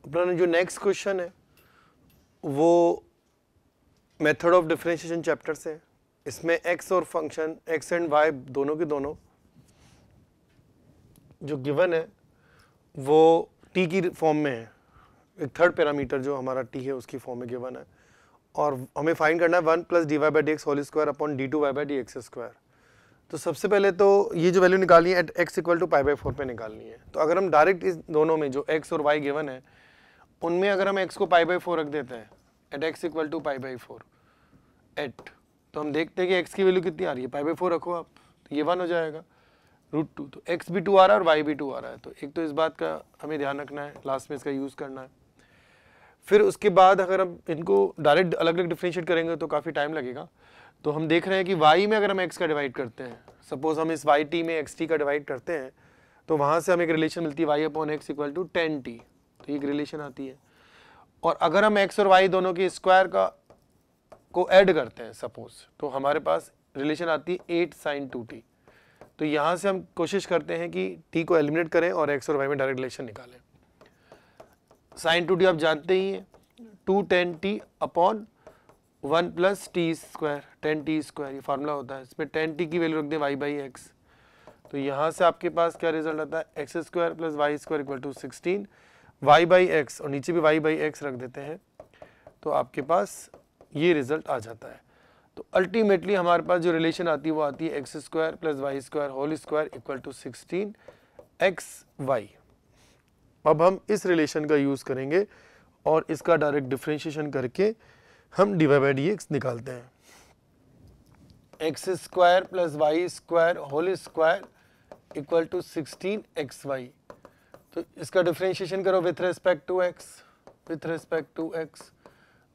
अपना जो next question है वो मेथड ऑफ डिफरेंशिएशन चैप्टर से है। इसमें x और फंक्शन x एंड y दोनों के दोनों जो गिवन है वो t की फॉर्म में है। एक थर्ड पैरामीटर जो हमारा t है उसकी फॉर्म में गिवन है और हमें फाइंड करना है 1 plus D Y by D X whole square upon D two Y by D X square. तो सबसे पहले तो ये जो वैल्यू निकालनी है at x equal to pi by 4 पे निकालनी है। तो अगर हम डायरेक्ट इस दोनों में जो x और y गिवन है उनमें अगर हम x को पाई बाई 4 रख देते हैं at x equal to pi by 4 at, तो हम देखते हैं कि x की वैल्यू कितनी आ रही है, पाई बाई 4 रखो आप तो ये 1 हो जाएगा √2। तो x भी 2 आ रहा है और y भी 2 आ रहा है। तो एक तो इस बात का हमें ध्यान रखना है, लास्ट में इसका यूज़ करना है। फिर उसके बाद अगर हम इनको डायरेक्ट अलग अलग डिफरेंशिएट करेंगे तो काफ़ी टाइम लगेगा। तो हम देख रहे हैं कि y में अगर हम x का डिवाइड करते हैं, सपोज हम इस yt में xt का डिवाइड करते हैं तो वहाँ से हमें एक रिलेशन मिलती है y upon X equal to 10t, तो एक रिलेशन आती है। और अगर हम x और y दोनों के स्क्वायर को ऐड करते हैं सपोज, तो हमारे पास रिलेशन आती है 8 sin 2t। तो यहाँ से हम कोशिश करते हैं कि t को एलिमिनेट करें और x और y में डायरेक्ट रिलेशन निकालें। sin 2t आप जानते ही हैं 2 10t upon 1 plus T square 10t square, ये फार्मूला होता है। इसमें 10t की वैल्यू रख दें y बाई एक्स, तो यहाँ से आपके पास क्या रिजल्ट आता है X square plus Y square equal to 16 y by X, और नीचे भी y बाई एक्स रख देते हैं तो आपके पास ये रिजल्ट आ जाता है। तो अल्टीमेटली हमारे पास जो रिलेशन आती है वो आती है X square plus Y square whole square equal to 16 xy। अब हम इस रिलेशन का यूज़ करेंगे और इसका डायरेक्ट डिफरेंशिएशन करके हम D Y by D X निकालते हैं। X square plus Y square whole square equal to 16 xy। तो इसका डिफरेंशिएशन करो विथ रिस्पेक्ट टू x,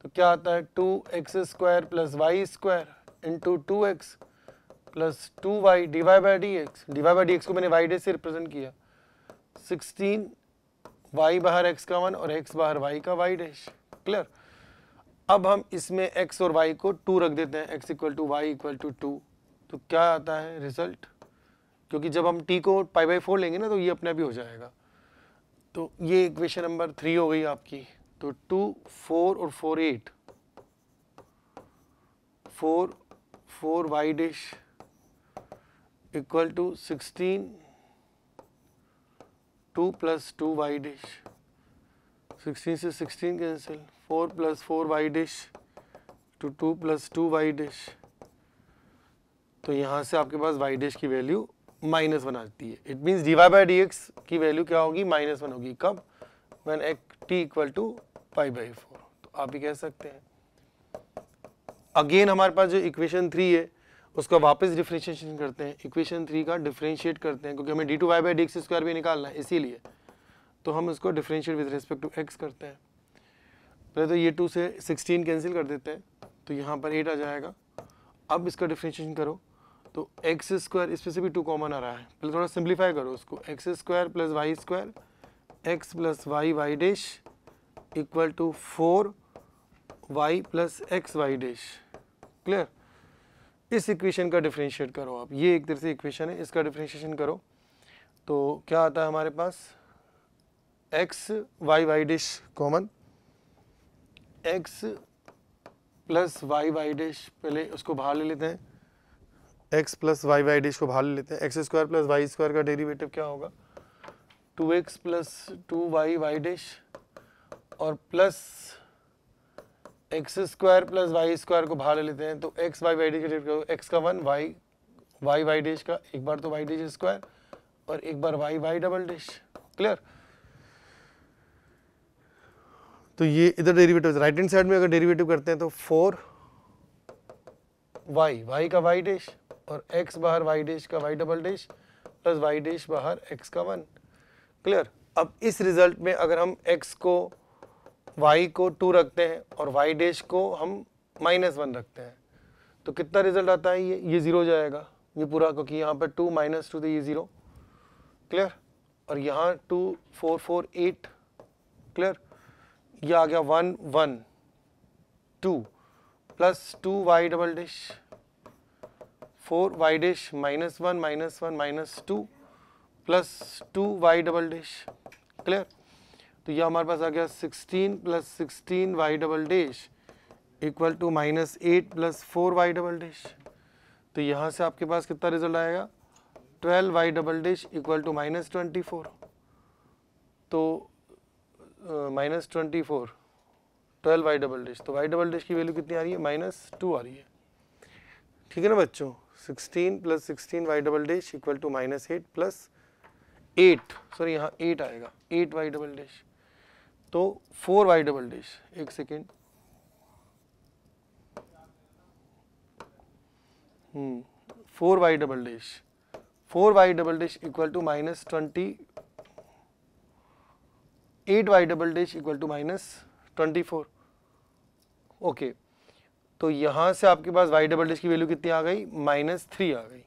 तो क्या आता है 2x square plus Y square into 2x plus 2y D Y by D X को मैंने y डे से रिप्रेजेंट किया, 16 y बाहर x का 1 और x बाहर y का y डैश। क्लियर। अब हम इसमें x और y को 2 रख देते हैं, x equal to Y equal to 2। तो क्या आता है रिजल्ट, क्योंकि जब हम t को पाई बाई 4 लेंगे ना तो ये अपने आप ही हो जाएगा। तो ये इक्वेशन नंबर 3 हो गई आपकी। तो 2 4 और 4 8 4 y dash equal to 16 2 plus 2 y dash, 16 से 16 cancel, 4 plus 4 y dash to 2 plus 2 y dash. तो यहाँ से आपके पास y डैश की वैल्यू -1 आती है। It means D Y by D X की वैल्यू क्या होगी -1 होगी। कब, when t equal to pi by 4। तो आप ही कह सकते हैं। अगेन हमारे पास जो इक्वेशन 3 है उसका वापस डिफरेंशिएशन करते हैं, इक्वेशन 3 का डिफरेंशिएट करते हैं क्योंकि हमें D two Y by D X square भी निकालना है, इसीलिए तो हम उसको differentiate with respect to x करते हैं। पहले तो ये 2 से 16 कैंसिल कर देते हैं तो यहाँ पर 8 आ जाएगा। अब इसका डिफरेंशिएशन करो तो एक्स स्क्वायर, इसमें से भी 2 कॉमन आ रहा है, पहले थोड़ा सिंप्लीफाई करो उसको, X square plus Y square X plus Y dash equal to 4 y plus X Y dash. Clear. इस इक्वेशन का डिफरेंशिएट करो आप, ये एक तरह से इक्वेशन है, इसका डिफरेंशिएशन करो तो क्या आता है हमारे पास X Y dash common, X plus Y dash, पहले उसको बाहर ले लेते हैं, x प्लस वाई डैश को बाहर ले लेते हैं। X square plus Y square का डेरिवेटिव क्या होगा 2x प्लस 2y डैश और plus X square plus Y square को बाहर ले लेते हैं तो एक्स वाई डैश का डेरिवेटिव x का 1 वाई डैश का, एक बार तो वाई डैश स्क्वायर और एक बार वाई डबल डैश। क्लियर। तो ये इधर डेरिवेटिव राइट हैंड साइड में अगर डेरिवेटिव करते हैं तो 4 वाई का वाई डैश और x बाहर वाई डैश का Y double dash plus Y dash बाहर x का 1। क्लियर। अब इस रिजल्ट में अगर हम x को y को 2 रखते हैं और y डैश को हम -1 रखते हैं तो कितना रिजल्ट आता है, ये 0 हो जाएगा ये पूरा, क्योंकि यहाँ पर 2 -2 तो ये 0। क्लियर। और यहाँ 2 4 4 8। क्लियर। ये आ गया 1 1 2 plus 2 Y double dash 4 Y dash -1 -2 plus 2 Y double dash. Clear. तो ये हमारे पास आ गया 16 plus 16 Y double dash equal to minus 8 plus 4 Y double dash. तो यहाँ से आपके पास कितना रिजल्ट आएगा, 12 Y double dash equal to minus 24। तो माइनस 24 12 वाई डबल डैश, तो वाई डबल डैश की वैल्यू कितनी आ रही है, -2 आ रही है। ठीक है ना बच्चों, 16 plus 16 Y double dash equal to minus 8 plus 8, sorry यहाँ 8 आएगा, 8 वाई डबल डैश, तो 4 वाई डबल डैश, एक second, 4 Y double dash, 4 Y double dash equal to minus 8 Y double dash equal to -24। Okay, तो यहाँ से आपके पास Y double dash की वैल्यू कितनी आ गई, -3 आ गई।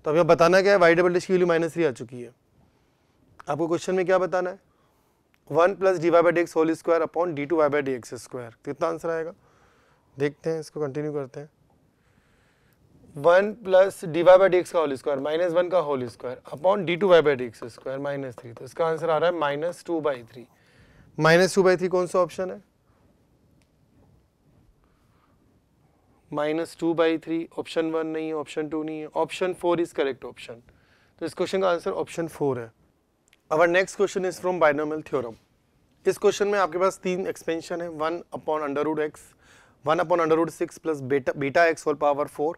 तो अब बताना क्या है, वाई डबल डैश की वैल्यू -3 आ चुकी है। आपको क्वेश्चन में क्या बताना है, 1 plus D Y by D X whole square upon D two Y by D X square. कितना आंसर आएगा, देखते हैं, इसको कंटिन्यू करते हैं। 1 plus D Y by D X का होल स्क्वायर -1 का whole square upon D two Y by D X square -3, तो इसका आंसर आ रहा है -2/3। -2/3 कौन सा ऑप्शन है, -2/3 ऑप्शन 1 नहीं है, ऑप्शन 2 नहीं है, ऑप्शन 4 इज करेक्ट ऑप्शन। तो इस क्वेश्चन का आंसर ऑप्शन 4 है। Our next question is from binomial theorem. इस क्वेश्चन में आपके पास 3 एक्सपेंशन है, 1 upon under x, 1 upon under 6 plus beta x whole power 4,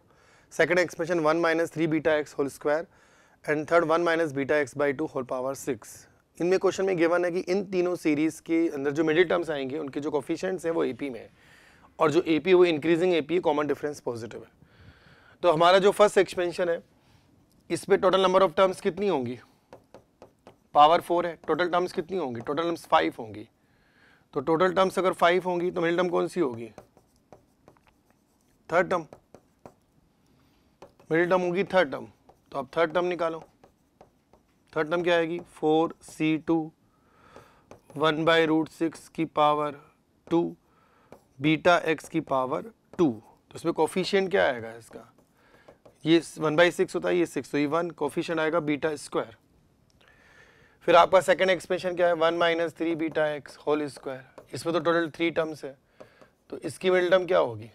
second expansion 1 minus 3 beta x whole square, and third 1 minus beta x by 2 whole power 6। इनमें question में given है कि इन तीनों सीरीज के अंदर जो मिडिल टर्म्स आएंगे उनके जो कोफिशिएंट्स हैं वो एपी में है, और जो एपी वो इंक्रीजिंग एपी है, कॉमन डिफरेंस पॉजिटिव है। तो हमारा जो फर्स्ट एक्सपेंशन है इस पे टोटल नंबर ऑफ टर्म्स कितनी होंगी, पावर 4 है, टोटल टर्म्स कितनी होंगी, टोटल टर्म्स 5 होंगी। तो टोटल टर्म्स अगर 5 होंगी तो मिडिल टर्म कौन सी होगी, थर्ड टर्म, मिडिल टर्म होगी थर्ड टर्म। तो अब थर्ड टर्म निकालो, थर्ड टर्म क्या आएगी, 4c2 1/√6 की पावर 2 बीटा x की पावर 2। तो इसमें कोफिशिएंट क्या आएगा इसका, ये 1/6 होता है, ये 6, तो ये 1 कोफिशिएंट आएगा बीटा स्क्वायर। फिर आपका सेकंड एक्सप्रेशन क्या है, 1 minus 3 beta X whole square, इसमें तो टोटल 3 टर्म्स है, तो इसकी मिडिल टर्म क्या होगी,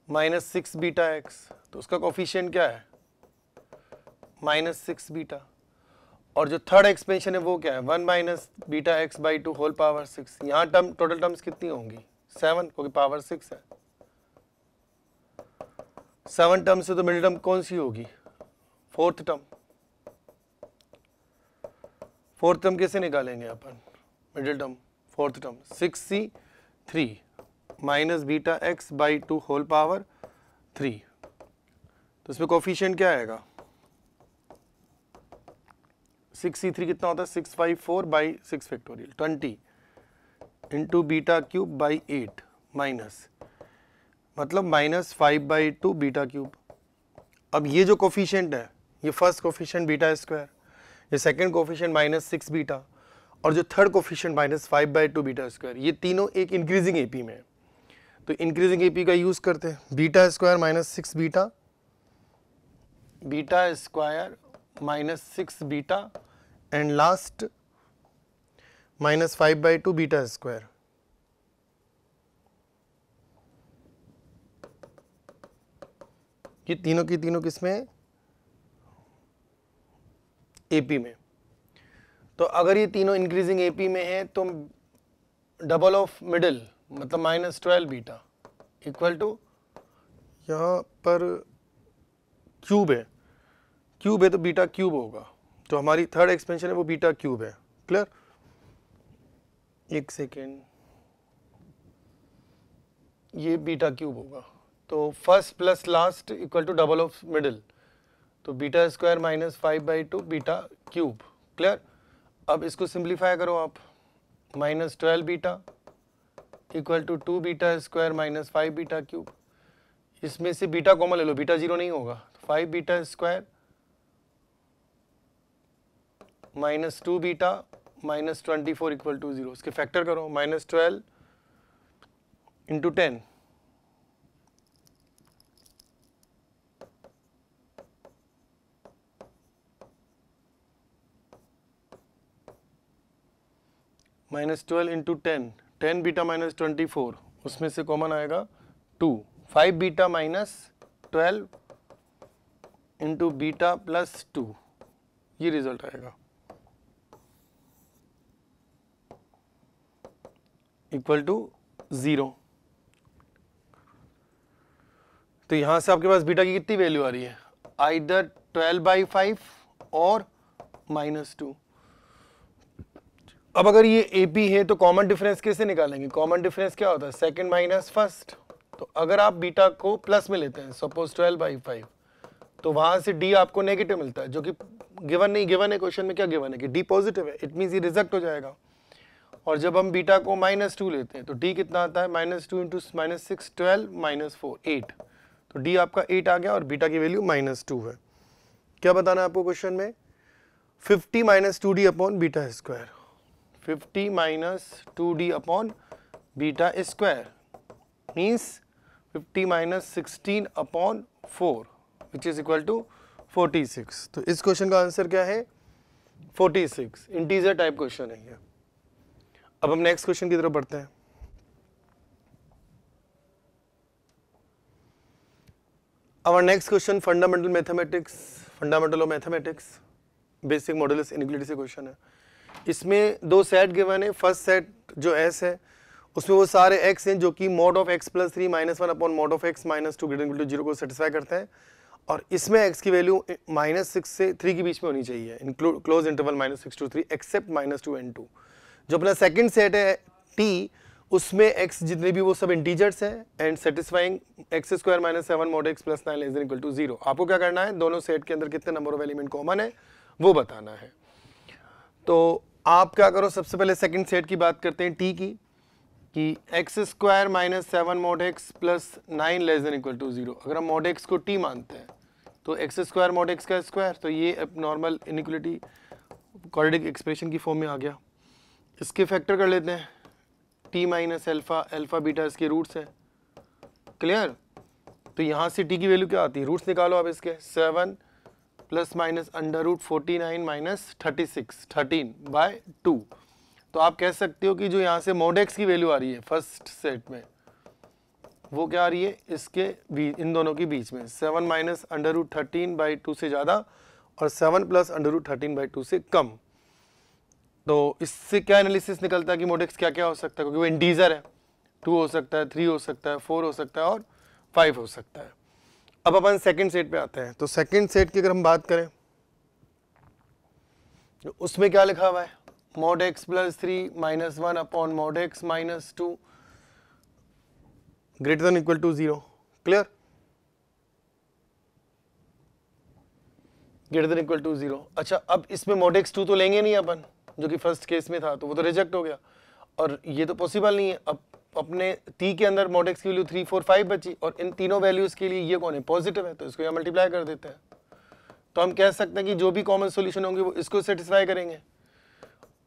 -6 बीटा एक्स, तो उसका कोफिशिएंट क्या है, -6 बीटा। और जो थर्ड एक्सपेंशन है वो क्या है, 1 minus beta X by 2 whole power 6। यहाँ टर्म टोटल टर्म्स कितनी होंगी, 7, क्योंकि पावर 6 है। 7 टर्म से तो मिडिल टर्म कौन सी होगी, फोर्थ टर्म। फोर्थ टर्म कैसे निकालेंगे अपन, middle term, fourth term 6c3 minus beta X by 2 whole power 3। तो इसमें कोफिशिएंट क्या आएगा, 6c3 कितना होता है, 654 by 6 factorial 20 into beta cube by 8 minus, मतलब -5/2 बीटा क्यूब। अब ये जो कोफिशिएंट है, ये फर्स्ट कोफिशिएंट बीटा स्क्वायर, ये सेकंड कोफिशिएंट -6 बीटा, और जो थर्ड कोफिशिएंट -5/2 बीटा स्क्वायर, ये तीनों एक इंक्रीजिंग एपी में है। तो इंक्रीजिंग एपी का यूज करते हैं, beta square -6 beta, beta square -6 beta, and last -5/2 beta square. ये तीनों की तीनों किसमें, एपी में। तो अगर ये तीनों इंक्रीजिंग एपी में है तो डबल ऑफ मिडिल मतलब -12 बीटा इक्वल टू, यहाँ पर क्यूब है, क्यूब है तो बीटा क्यूब होगा। तो हमारी थर्ड एक्सपेंशन है वो बीटा क्यूब है। क्लियर, एक सेकेंड, ये बीटा क्यूब होगा। तो first plus last equal to double of middle, तो beta square -5/2 beta cube. Clear, अब इसको सिंप्लीफाई करो आप, -12 beta equal to 2 beta square -5 beta cube. इसमें से बीटा कॉमन ले लो, बीटा 0 नहीं होगा, 5 beta square -2 beta -24 equal to 0। इसके फैक्टर करो, -12 इंटू 10 -12 -12 इंटू 10, 10 बीटा माइनस 24, उसमें से कॉमन आएगा 2, 5 beta minus 12 into beta plus 2, ये रिजल्ट आएगा इक्वल टू 0। तो यहां से आपके पास बीटा की कितनी वैल्यू आ रही है, आइदर 12/5 और -2। अब अगर ये AP है तो कॉमन डिफरेंस कैसे निकालेंगे, कॉमन डिफरेंस क्या होता है, सेकंड माइनस फर्स्ट। तो अगर आप बीटा को प्लस में लेते हैं, सपोज 12/5, तो वहां से D आपको नेगेटिव मिलता है, जो कि गिवन नहीं, गिवन है क्वेश्चन में क्या गिवन है कि D पॉजिटिव है, इट मींस ये रिजेक्ट हो जाएगा। और जब हम बीटा को -2 लेते हैं तो D कितना आता है, -2 इंटू -6, 12 -4, 8। तो D आपका 8 आ गया और बीटा की वैल्यू -2 है। क्या बताना है आपको क्वेश्चन में, 50 - 2D upon beta square, 50 - 2D upon beta square means 50 - 16 upon 4 which is equal to 46। तो इस क्वेश्चन का आंसर क्या है, 46। इंटीजर टाइप क्वेश्चन है ये। अब हम नेक्स्ट क्वेश्चन की तरफ बढ़ते हैं। Our next question fundamental mathematics, fundamental of mathematics, basic modulus inequality से क्वेश्चन है। इसमें दो सेट गिवन है, फर्स्ट सेट जो S है उसमें वो सारे x हैं जो कि mod of x + 3 - 1 upon mod of x - 2 > 0 को सेटिस्फाई करते हैं। और इसमें x की वैल्यू -6 से 3 के बीच में होनी चाहिए, in close interval -6 to 3 except -2 and 2। जो अपना सेकंड सेट है T, उसमें x जितने भी वो सब इंटीजर्स हैं and satisfying x² - 7 mod x + 9 > 0। आपको क्या करना है, दोनों सेट के अंदर कितने नंबर ऑफ एलिमेंट कॉमन है वो बताना है। तो आप क्या करो, सबसे पहले सेकंड सेट की बात करते हैं T की, कि x² - 7 mod x + 9 > 0। अगर हम mod x को T मानते हैं तो x² mod x का स्क्वायर, तो ये अब नॉर्मल इनइक्वालिटी क्वाड्रेटिक एक्सप्रेशन की फॉर्म में आ गया। इसके फैक्टर कर लेते हैं, T - अल्फा, अल्फा बीटा इसके रूट्स हैं, क्लियर। तो यहाँ से T की वैल्यू क्या आती है, रूट्स निकालो आप इसके, 7 ± √49 - 36, 13/2। तो आप कह सकते हो कि जो यहाँ से mod x की वैल्यू आ रही है फर्स्ट सेट में, वो क्या आ रही है, इसके इन दोनों के बीच में 7 - √13/2 से ज़्यादा और 7 + √13/2 से कम। तो इससे क्या एनालिसिस निकलता है कि mod x क्या क्या हो सकता है, क्योंकि वो इंटीजर है, 2 हो सकता है, 3 हो सकता है, 4 हो सकता है और 5 हो सकता है। अब अपन सेकंड सेट पे आते हैं। तो सेकंड सेट की अगर हम बात करें तो उसमें क्या लिखा हुआ है, mod x + 3 - 1 upon mod x - 2 > 0, clear, > 0। अच्छा, अब इसमें mod x 2 तो लेंगे नहीं अपन, जो कि फर्स्ट केस में था, तो वो तो रिजेक्ट हो गया और ये तो पॉसिबल नहीं है। अब अपने T के अंदर mod x की वैल्यू 3, 4, 5 बची और इन तीनों वैल्यूज के लिए ये कौन है, पॉजिटिव है, तो इसको यहाँ मल्टीप्लाई कर देते हैं। तो हम कह सकते हैं कि जो भी कॉमन सॉल्यूशन होंगे वो इसको सेटिस्फाई करेंगे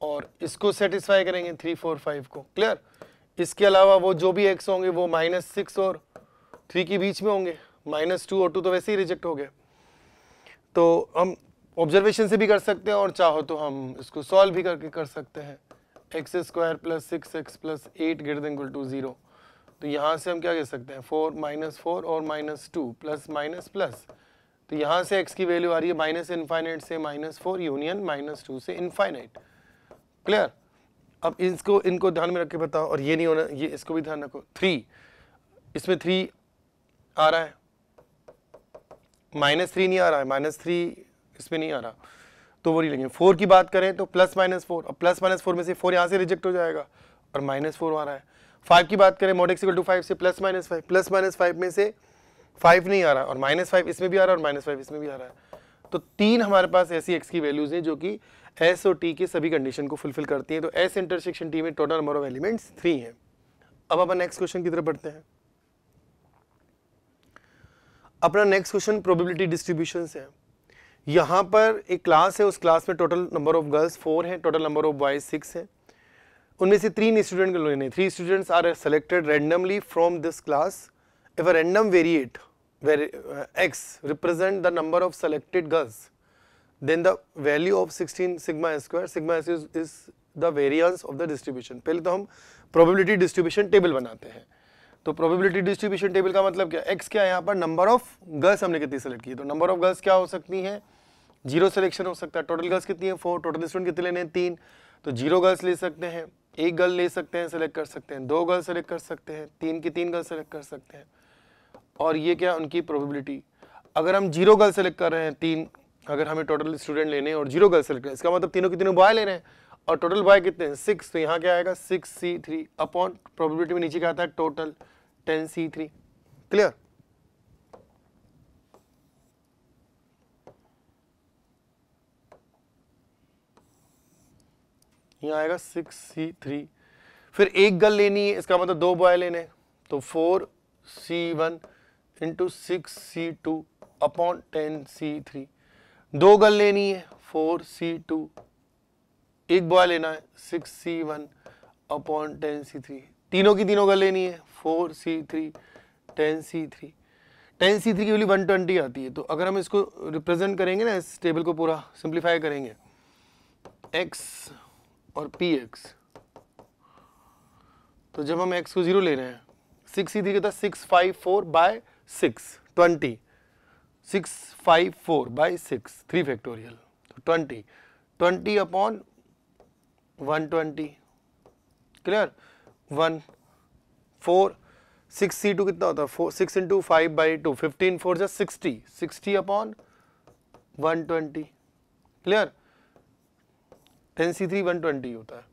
और इसको सेटिस्फाई करेंगे, 3, 4, 5 को, क्लियर। इसके अलावा वो जो भी x होंगे वो -6 और 3 के बीच में होंगे, -2 और 2 तो वैसे ही रिजेक्ट हो गए। तो हम ऑब्जर्वेशन से भी कर सकते हैं और चाहो तो हम इसको सॉल्व भी करके कर सकते हैं, x² + 6x + 8 > 0। तो यहाँ से हम क्या कह सकते हैं, 4 -4 और -2 प्लस माइनस प्लस। तो यहाँ से x की वैल्यू आ रही है -∞ से -4 यूनियन -2 से इनफाइनाइट, क्लियर। अब इनको ध्यान में रख के बताओ, और ये नहीं होना, ये इसको भी ध्यान रखो। 3, इसमें 3 आ रहा है, -3 नहीं आ रहा है, -3 इसमें नहीं आ रहा, तो वो नहीं लेंगे। 4 की बात करें तो +-4, अब +-4 में से 4 यहाँ से रिजेक्ट हो जाएगा और -4 आ रहा है। 5 की बात करें, mod x = 5 से +-5 में से 5 नहीं आ रहा और -5 इसमें भी आ रहा है और -5 इसमें भी आ रहा है। तो 3 हमारे पास ऐसी x की वैल्यूज हैं जो कि S और T की सभी कंडीशन को फुलफिल करती हैं। तो S इंटरसेक्शन T में टोटल नंबर ऑफ एलिमेंट्स 3 हैं। अब अपन नेक्स्ट क्वेश्चन की तरफ बढ़ते हैं। अपना नेक्स्ट क्वेश्चन प्रोबेबिलिटी डिस्ट्रीब्यूशन है। यहाँ पर एक क्लास है, उस क्लास में टोटल नंबर ऑफ गर्ल्स 4 हैं, टोटल नंबर ऑफ बॉयज 6 हैं। उनमें से 3 स्टूडेंट को लेने, 3 students are selected randomly from this class. If a random variate where x represent the number of selected girls, then the value of 16 sigma square is the variance of the distribution. पहले तो हम probability distribution table बनाते हैं। तो probability distribution table का मतलब क्या, x क्या है यहाँ पर, नंबर ऑफ गर्ल्स हमने कितनी सेलेक्ट की, तो नंबर ऑफ गर्ल्स क्या हो सकती हैं, 0 सिलेक्शन हो सकता है। टोटल गर्ल्स कितनी है, 4, टोटल स्टूडेंट कितने लेने हैं, 3, तो 0 गर्ल्स ले सकते हैं, 1 गर्ल ले सकते हैं, सेलेक्ट कर सकते हैं, 2 गर्ल्स सेलेक्ट कर सकते हैं, 3 की 3 गर्ल्स सेलेक्ट कर सकते हैं। और ये क्या उनकी प्रोबेबिलिटी, अगर हम 0 गर्ल सेलेक्ट कर रहे हैं, 3 अगर हमें टोटल स्टूडेंट लेने हैं और 0 गर्ल सेलेक्ट करें, इसका मतलब तीनों की तीनों बॉय ले रहे हैं और टोटल बॉय कितने हैं, 6, तो यहाँ क्या आएगा 6C3 अपॉन प्रोबेबिलिटी में नीचे क्या आता है टोटल 10C3। क्लियर, यहाँ आएगा 6C3। फिर 1 गर्ल लेनी है, इसका मतलब 2 बॉय लेने हैं, तो 4C1 into 6C2 upon 10C3। 2 girl लेनी है, 4C2, 1 बॉय लेना है, 6C1 अपॉन 10C3। तीनों की तीनों गर्ल लेनी है, 4C3 10C3। 10C3 की वैल्यू 120 आती है। तो अगर हम इसको रिप्रेजेंट करेंगे ना, इस टेबल को पूरा सिंप्लीफाई करेंगे, x और px, तो जब हम x को 0 ले रहे हैं, 6C3 कहता है 654/6 20, 654/6 3 फैक्टोरियल, तो 20 अपॉन 120। क्लियर, 1 4 6C2 कितना होता है, 6 इंटू 5/2, 15 4 जा 60, 60 अपॉन 120। क्लियर, 10C3 120 होता है।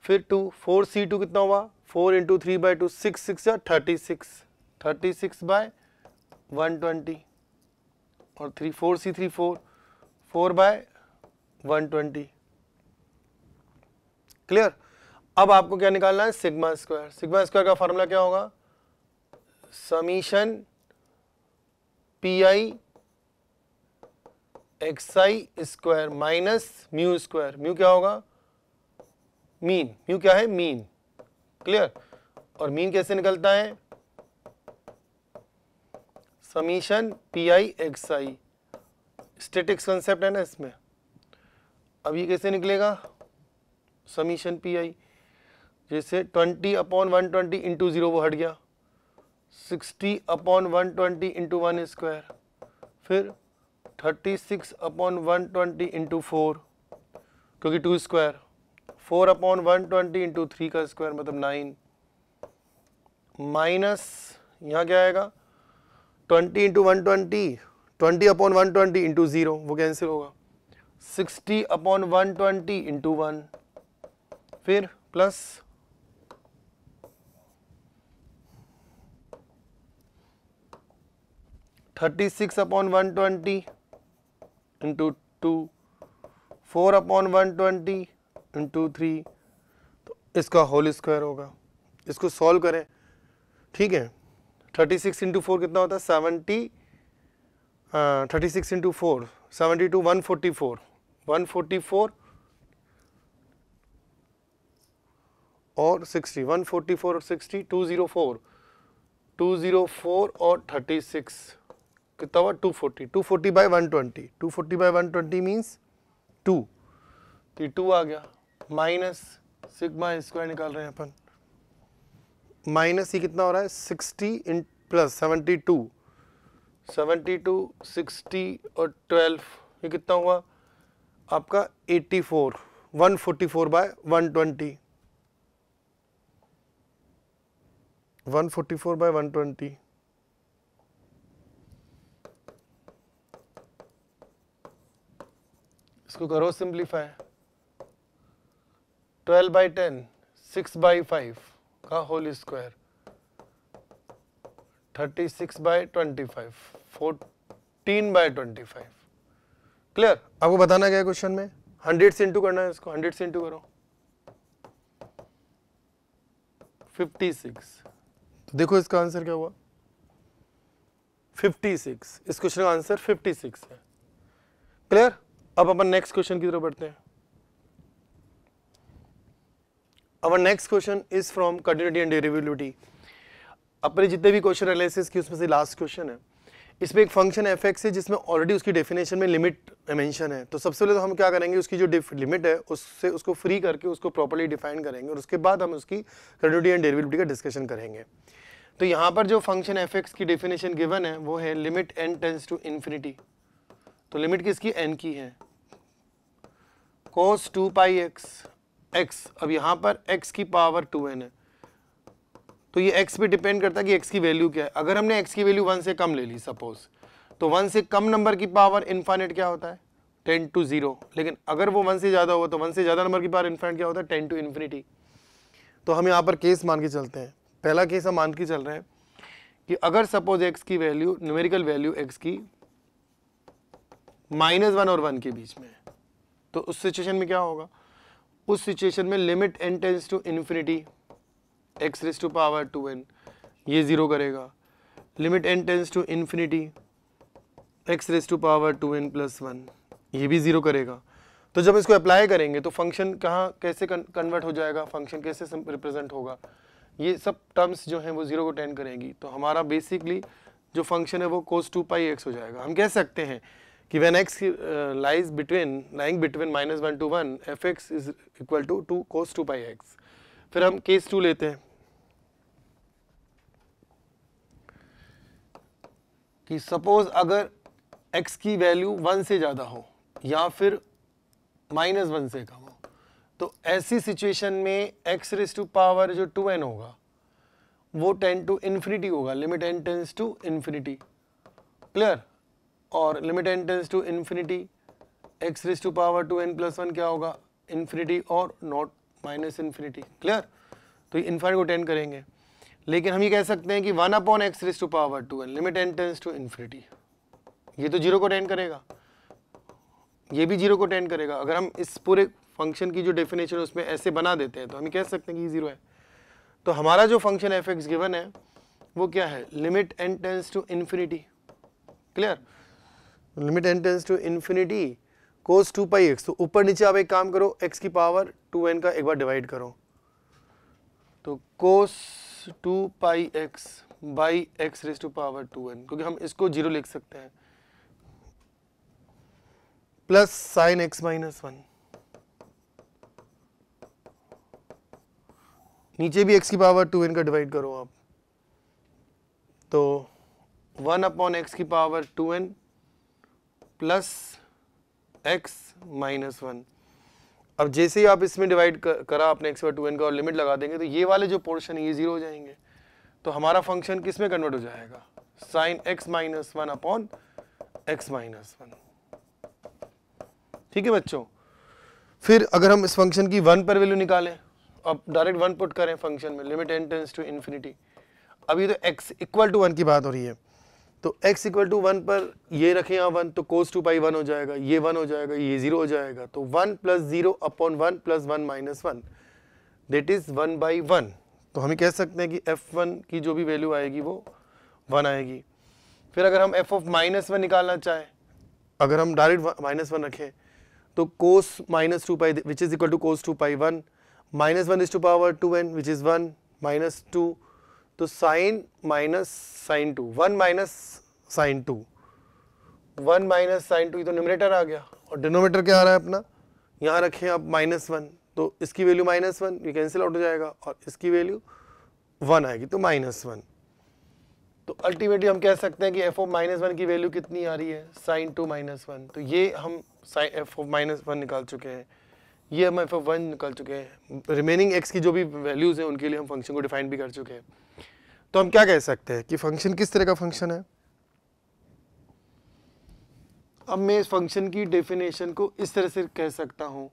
फिर 4C2 कितना हुआ, 4 इंटू 3/2, 6 6 जा 36, 36/120 और 4C3 4/120। क्लियर, अब आपको क्या निकालना है, सिग्मा स्क्वायर। सिग्मा स्क्वायर का फॉर्मूला क्या होगा, summation PI XI square minus mu square. Mu क्या होगा, मीन, म्यू क्या है, मीन। क्लियर, और मीन कैसे निकलता है, summation PI XI, statics concept है ना इसमें। अब ये कैसे निकलेगा, समीशन PI, जैसे 20 अपॉन 120 इंटू 0 वो हट गया, 60 अपॉन 120 इंटू 1 स्क्वायर, फिर 36 अपॉन 120 इंटू 4 क्योंकि 2 स्क्वायर, 4 अपॉन 120 इंटू 3 का स्क्वायर मतलब 9, माइनस यहाँ क्या आएगा 20 इंटू 120, 20 अपॉन 120 इंटू 0 वो कैंसिल होगा, 60 अपॉन 120 इंटू 1, फिर plus 36 upon 120 into 2, 4 upon 120 into 3, तो इसका होल स्क्वायर होगा। इसको सॉल्व करें, ठीक है, 36 इंटू 4 कितना होता है 70, 36 इंटू 4 72, 144, 144 और 60, 144 और 60, 204, 204 और 36 कितना हुआ 240, 240/120, 240/120 मीन्स 2, तो 2 आ गया, माइनस सिग्मा स्क्वायर निकाल रहे हैं अपन, माइनस ये कितना हो रहा है 60 इन प्लस 72, 72 60 और 12 ये कितना हुआ आपका 84, 144/120, 144/120, इसको करो सिंप्लीफाई, 12/10, 6/5 का होल स्क्वायर, 36/25, 14/25। क्लियर, आपको बताना क्या है क्वेश्चन में, 100 से इंटू करना है इसको, 100 से इंटू करो 56, तो देखो इसका आंसर क्या हुआ 56, इस क्वेश्चन का आंसर 56 है। क्लियर, अब अपन नेक्स्ट क्वेश्चन की तरफ बढ़ते हैं। Our next question is from continuity and derivability. अपने जितने भी क्वेश्चन एनालिसिस की उसमें से लास्ट क्वेश्चन है। इसमें एक फंक्शन एफ एक्स है जिसमें ऑलरेडी उसकी डेफिनेशन में लिमिट मेंशन है। तो सबसे पहले तो हम क्या करेंगे, उसकी जो लिमिट है उससे उसको फ्री करके उसको प्रॉपर्ली डिफाइन करेंगे और उसके बाद हम उसकी कंटिन्यूटी एंड डेरिवेटिव का डिस्कशन करेंगे। तो यहाँ पर जो फंक्शन एफ एक्स की डेफिनेशन गिवन है वो है limit n tends to infinity. तो लिमिट किसकी, एन की है, cos 2 पाई एक्स। अब यहाँ पर x की पावर 2n है, तो ये x पे डिपेंड करता है कि x की वैल्यू क्या है। अगर हमने x की वैल्यू 1 से कम ले ली सपोज, तो 1 से कम नंबर की पावर इनफाइनाइट क्या होता है, 10 to 0। लेकिन अगर वो 1 से ज़्यादा हुआ तो 1 से ज़्यादा नंबर की पावर इनफाइनाइट क्या होता है, 10 to इन्फिनिटी। तो हम यहाँ पर केस मान के चलते हैं। पहला केस हम मान के चल रहे हैं कि अगर सपोज x की वैल्यू, न्यूमेरिकल वैल्यू x की -1 और 1 के बीच में है, तो उस सिचुएशन में क्या होगा, उस सिचुएशन में limit n tends to infinity x raise to power 2n ये 0 करेगा, limit n tends to infinity x raise to power 2n plus 1 ये भी 0 करेगा। तो जब इसको अप्लाई करेंगे तो फंक्शन कहाँ कैसे कन्वर्ट हो जाएगा, फंक्शन कैसे रिप्रेजेंट होगा, ये सब टर्म्स जो हैं वो 0 को टेंड करेंगी। तो हमारा बेसिकली जो फंक्शन है वो cos 2 पाई x हो जाएगा। हम कह सकते हैं कि when x lying between -1 to 1 fx is equal to 2 cos 2 pi x। फिर हम केस 2 लेते हैं कि सपोज अगर x की वैल्यू 1 से ज़्यादा हो या फिर -1 से कम हो, तो ऐसी सिचुएशन में x रेज़ टू पावर जो 2n होगा वो 10 to इन्फिनिटी होगा, limit n tends to infinity, clear. और limit n tends to infinity x raise to power 2n plus 1 क्या होगा, इन्फिनिटी और नॉट माइनस इन्फिनिटी, क्लियर। तो ये इन्फिनिटी को टेंड करेंगे। लेकिन हम ये कह सकते हैं कि 1 upon x raise to power 2n limit n tends to infinity, ये तो 0 को टेंड करेगा, ये भी 0 को टेंड करेगा। अगर हम इस पूरे फंक्शन की जो डेफिनेशन है उसमें ऐसे बना देते हैं तो हम कह सकते हैं कि ये 0 है। तो हमारा जो फंक्शन एफ एक्स गिवन है वो क्या है, limit n tends to infinity, clear. Limit n tends to infinity cos 2 pi x। तो ऊपर नीचे आप एक काम करो, x की पावर 2n का एक बार डिवाइड करो, तो cos 2 pi x by x raise to power 2n, क्योंकि हम इसको 0 लिख सकते हैं, प्लस साइन x माइनस 1, नीचे भी x की पावर 2n का डिवाइड करो आप, तो 1 अपॉन x की power 2n plus x minus 1। अब जैसे ही आप इसमें डिवाइड करा आपने x पर 2n का और लिमिट लगा देंगे तो ये वाले जो पोर्शन है ये 0 हो जाएंगे। तो हमारा फंक्शन किस में कन्वर्ट हो जाएगा, sine x minus 1 upon x minus 1। ठीक है बच्चों। फिर अगर हम इस फंक्शन की 1 पर वैल्यू निकालें, अब डायरेक्ट 1 पुट करें फंक्शन में, limit n tends to infinity. अभी तो x इक्वल टू 1 की बात हो रही है, तो x इक्वल टू 1 पर ये रखें यहाँ 1, तो cos 2 पाई 1 हो जाएगा, ये 1 हो जाएगा, ये 0 हो जाएगा। तो 1 plus 0 upon 1 plus 1 minus 1 that is 1 by 1। तो हम कह सकते हैं कि f1 की जो भी वैल्यू आएगी वो 1 आएगी। फिर अगर हम f ऑफ माइनस 1 निकालना चाहें, अगर हम डायरेक्ट माइनस 1 रखें तो cos minus 2 pi which is equal to cos 2 pi 1 minus 1 is to power 2n which is 1 minus 2, तो sine minus sine 2, 1 minus sine 2, 1 minus sine 2, ये तो न्यूमरेटर आ गया और डिनोमिनेटर क्या आ रहा है अपना, यहाँ रखें आप माइनस 1, तो इसकी वैल्यू माइनस 1 ये कैंसिल आउट हो जाएगा और इसकी वैल्यू 1 आएगी, तो माइनस 1। तो अल्टीमेटली हम कह सकते हैं कि एफ ऑफ माइनस 1 की वैल्यू कितनी आ रही है, साइन 2 माइनस 1। तो ये हम साइन एफ ऑफ माइनस 1 निकाल चुके हैं, ये हम एफ ऑफ 1 निकाल चुके हैं, रिमेनिंग एक्स की जो भी वैल्यूज़ हैं उनके लिए हम फंक्शन को डिफाइन भी कर चुके हैं। तो हम क्या कह सकते हैं कि फंक्शन किस तरह का फंक्शन है। अब मैं इस फंक्शन की डेफिनेशन को इस तरह से कह सकता हूँ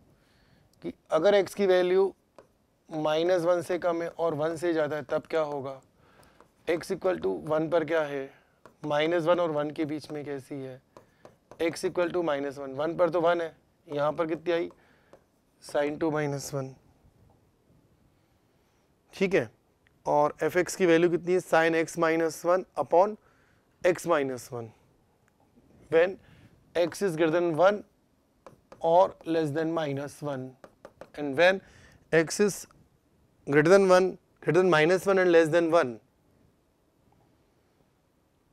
कि अगर x की वैल्यू -1 से कम है और 1 से ज़्यादा है तब क्या होगा, x इक्वल टू 1 पर क्या है, -1 और 1 के बीच में कैसी है, x इक्वल टू -1, 1 पर तो 1 है, यहाँ पर कितनी आई साइन 2 माइनस 1, ठीक है। और एफ एक्स की वैल्यू कितनी है, sine x minus 1 upon x minus 1 when x is greater than 1 और less than -1 and when x is greater than 1 greater than -1 and less than 1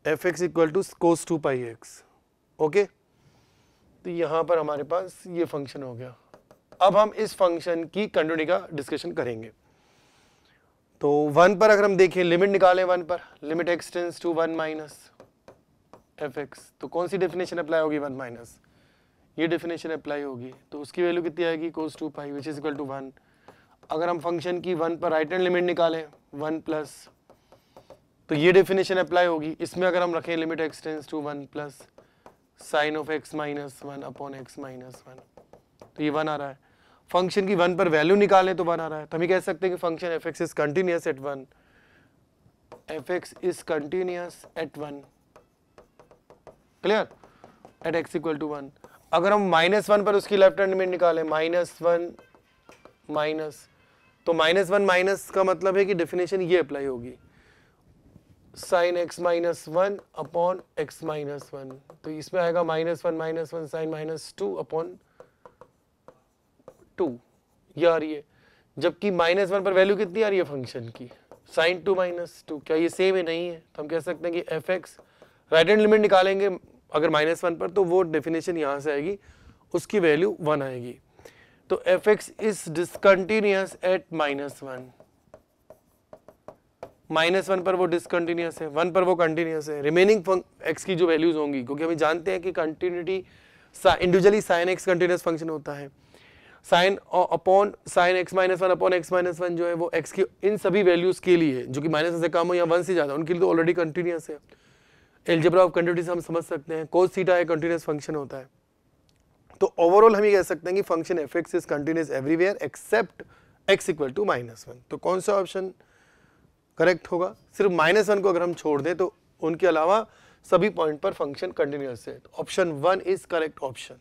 f x equal to cos 2 pi x. Okay, तो यहाँ पर हमारे पास ये function हो गया। अब हम इस फंक्शन की कंटिन्यूटी का डिस्कशन करेंगे। तो 1 पर अगर हम देखें, लिमिट निकालें 1 पर, limit x tends to 1 minus f x, तो कौन सी डेफिनेशन अप्लाई होगी? 1 माइनस, ये डेफिनेशन अप्लाई होगी। तो उसकी वैल्यू कितनी आएगी? कोस 2 pi which is equal to 1। अगर हम फंक्शन की 1 पर राइट हैंड लिमिट निकालें 1 प्लस, तो ये डेफिनेशन अप्लाई होगी। इसमें अगर हम रखें limit x tends to 1 plus sine of x minus 1 upon x minus 1, तो ये 1 आ रहा है। फंक्शन की 1 पर वैल्यू निकालें तो 1 आ रहा है। तो हम ये कह सकते हैं कि function f x is continuous at 1, f x is continuous at 1, clear, at x equal to 1। अगर हम -1 पर उसकी लेफ्ट हैंड लिमिट निकालें -1 माइनस, तो -1 माइनस का मतलब है कि डेफिनेशन ये अप्लाई होगी, sine x minus 1 upon x minus 1, तो इसमें आएगा -1 साइन -2 अपॉन 2, ये आ रही है। जबकि -1 पर वैल्यू कितनी आ रही है फंक्शन की? साइन 2 -2। क्या ये सेम है? नहीं है। तो हम कह सकते हैं कि F x, right hand limit निकालेंगे अगर -1 पर, तो वो डेफिनेशन यहाँ से आएगी, उसकी वैल्यू 1 आएगी। तो f x is discontinuous at -1, -1 पर वो डिसकंटिन्यूअस है, 1 पर वो कंटिन्यूअस है। रिमेनिंग एक्स की जो वैल्यूज होंगी, क्योंकि हम जानते हैं कि continuity individually sine x continuous function होता है, sine upon sine x minus 1 upon x minus 1 जो है वो एक्स की इन सभी वैल्यूज के लिए जो कि -1 से कम हो या 1 से ज्यादा, उनके लिए तो ऑलरेडी कंटिन्यूअस है। एलजेब्रा ऑफ कंटिन्यूटी से हम समझ सकते हैं कोस थीटा एक कंटिन्यूअस फंक्शन होता है। तो ओवरऑल हम ये कह सकते हैं कि function f x is continuous everywhere except x equal to -1। तो कौन सा ऑप्शन करेक्ट होगा? सिर्फ -1 को अगर हम छोड़ दें तो उनके अलावा सभी पॉइंट पर फंक्शन कंटिन्यूअस है। Option 1 is correct option.